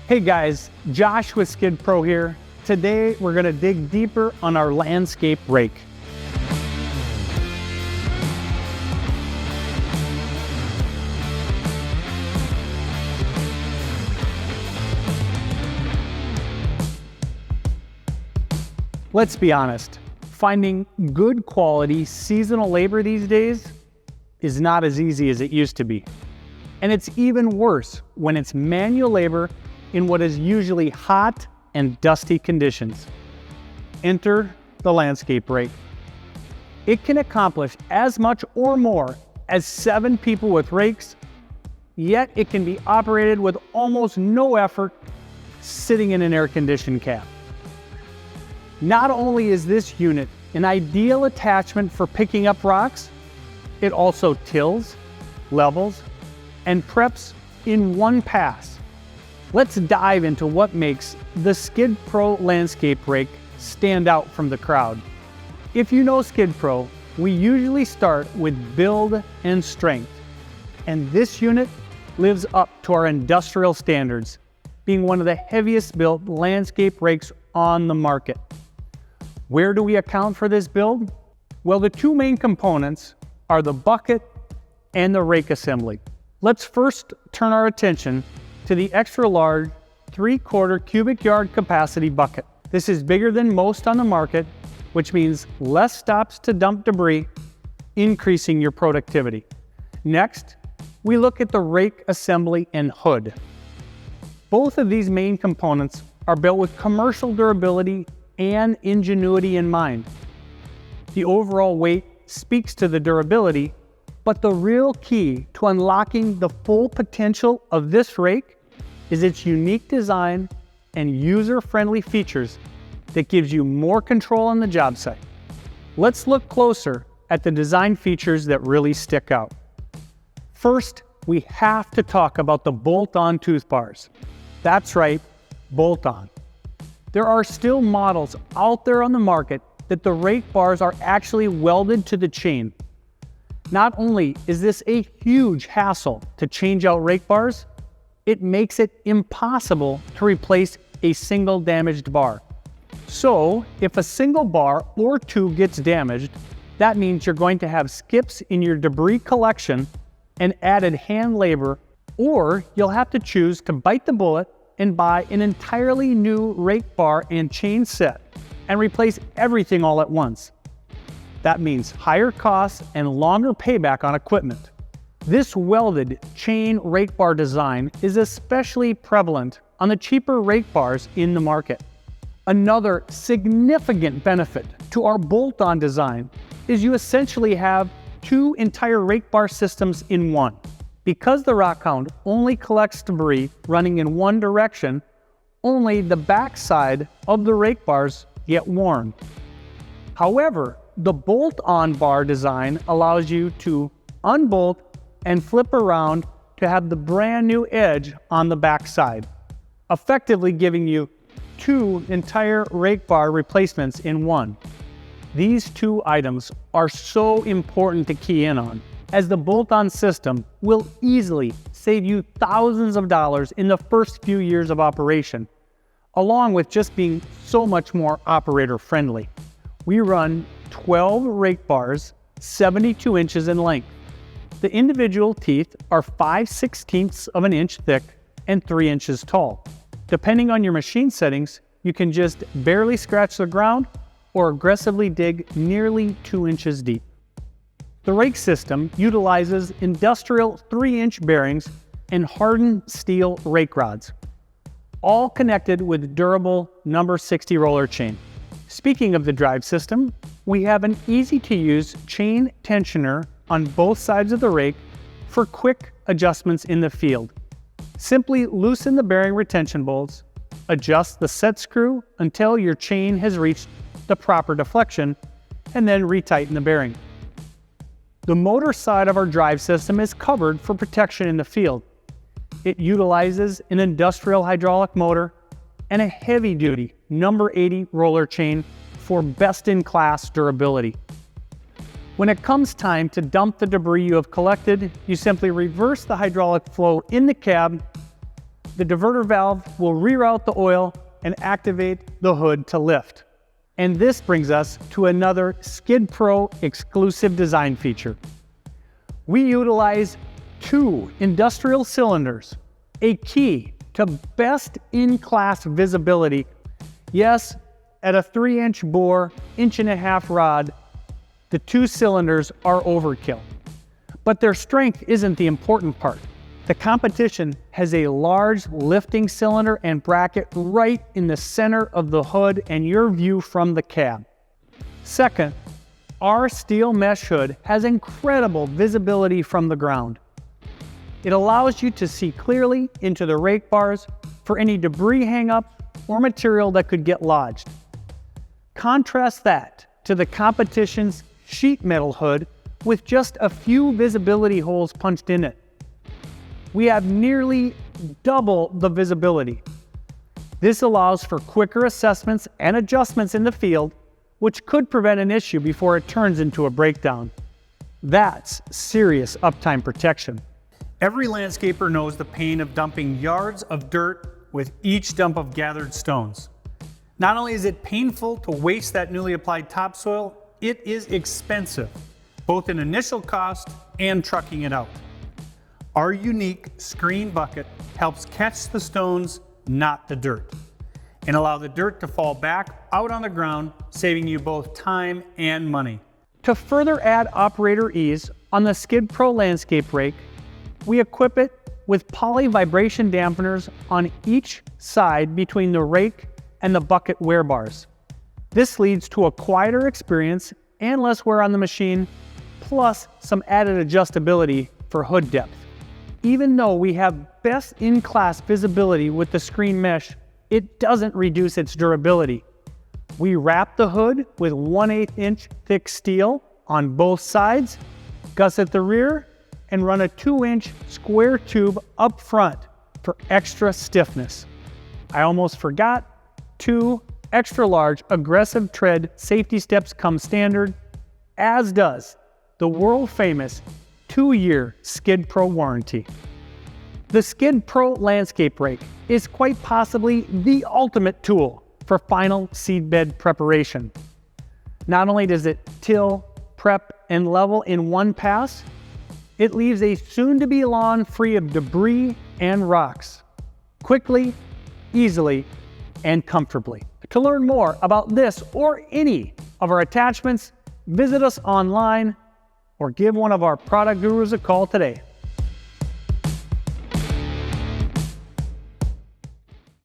Hey guys, Josh with Skid Pro here. Today we're going to dig deeper on our landscape rake. Let's be honest, finding good quality seasonal labor these days is not as easy as it used to be. And it's even worse when it's manual labor in what is usually hot and dusty conditions. Enter the landscape rake. It can accomplish as much or more as 7 people with rakes, yet it can be operated with almost no effort sitting in an air-conditioned cab. Not only is this unit an ideal attachment for picking up rocks, it also tills, levels, and preps in one pass. Let's dive into what makes the Skid Pro Landscape Rake stand out from the crowd. If you know Skid Pro, we usually start with build and strength, and this unit lives up to our industrial standards, being one of the heaviest built landscape rakes on the market. Where do we account for this build? Well, the two main components are the bucket and the rake assembly. Let's first turn our attention to the extra large 3/4 cubic yard capacity bucket. This is bigger than most on the market, which means less stops to dump debris, increasing your productivity. Next, we look at the rake assembly and hood. Both of these main components are built with commercial durability and ingenuity in mind. The overall weight speaks to the durability, but the real key to unlocking the full potential of this rake is its unique design and user-friendly features that gives you more control on the job site. Let's look closer at the design features that really stick out. First, we have to talk about the bolt-on tooth bars. That's right, bolt-on. There are still models out there on the market that the rake bars are actually welded to the chain. Not only is this a huge hassle to change out rake bars, it makes it impossible to replace a single damaged bar. So, if a single bar or two gets damaged, that means you're going to have skips in your debris collection and added hand labor, or you'll have to choose to bite the bullet and buy an entirely new rake bar and chain set and replace everything all at once. That means higher costs and longer payback on equipment. This welded chain rake bar design is especially prevalent on the cheaper rake bars in the market. Another significant benefit to our bolt-on design is you essentially have 2 entire rake bar systems in one. Because the Rockhound only collects debris running in one direction, only the back side of the rake bars get worn. However, the bolt-on bar design allows you to unbolt and flip around to have the brand new edge on the back side, effectively giving you 2 entire rake bar replacements in one. These 2 items are so important to key in on, as the bolt-on system will easily save you thousands of dollars in the first few years of operation, along with just being so much more operator friendly. We run 12 rake bars, 72 inches in length. The individual teeth are 5/16 of an inch thick and 3 inches tall. Depending on your machine settings, you can just barely scratch the ground or aggressively dig nearly 2 inches deep. The rake system utilizes industrial 3-inch bearings and hardened steel rake rods, all connected with durable number 60 roller chain. Speaking of the drive system, we have an easy-to-use chain tensioner on both sides of the rake for quick adjustments in the field. Simply loosen the bearing retention bolts, adjust the set screw until your chain has reached the proper deflection, and then retighten the bearing. The motor side of our drive system is covered for protection in the field. It utilizes an industrial hydraulic motor and a heavy-duty number 80 roller chain for best-in-class durability. When it comes time to dump the debris you have collected, you simply reverse the hydraulic flow in the cab, the diverter valve will reroute the oil and activate the hood to lift. And this brings us to another Skid Pro exclusive design feature. We utilize 2 industrial cylinders, a key to best-in-class visibility. Yes, at a 3-inch bore, 1.5-inch rod, the 2 cylinders are overkill. But their strength isn't the important part. The competition has a large lifting cylinder and bracket right in the center of the hood and your view from the cab. Second, our steel mesh hood has incredible visibility from the ground. It allows you to see clearly into the rake bars for any debris hang-ups or material that could get lodged. Contrast that to the competition's sheet metal hood with just a few visibility holes punched in it. We have nearly double the visibility. This allows for quicker assessments and adjustments in the field, which could prevent an issue before it turns into a breakdown. That's serious uptime protection. Every landscaper knows the pain of dumping yards of dirt with each dump of gathered stones. Not only is it painful to waste that newly applied topsoil, it is expensive, both in initial cost and trucking it out. Our unique screen bucket helps catch the stones, not the dirt, and allow the dirt to fall back out on the ground, saving you both time and money. To further add operator ease on the Skid Pro Landscape Rake, we equip it with poly vibration dampeners on each side between the rake and the bucket wear bars. This leads to a quieter experience and less wear on the machine, plus some added adjustability for hood depth. Even though we have best-in-class visibility with the screen mesh, it doesn't reduce its durability. We wrap the hood with 1/8-inch thick steel on both sides, gusset the rear, and run a 2-inch square tube up front for extra stiffness. I almost forgot, 2 extra-large aggressive tread safety steps come standard, as does the world-famous 2-year Skid Pro warranty. The Skid Pro Landscape Rake is quite possibly the ultimate tool for final seedbed preparation. Not only does it till, prep, and level in one pass, it leaves a soon-to-be lawn free of debris and rocks, quickly, easily, and comfortably. To learn more about this or any of our attachments, visit us online or give one of our product gurus a call today.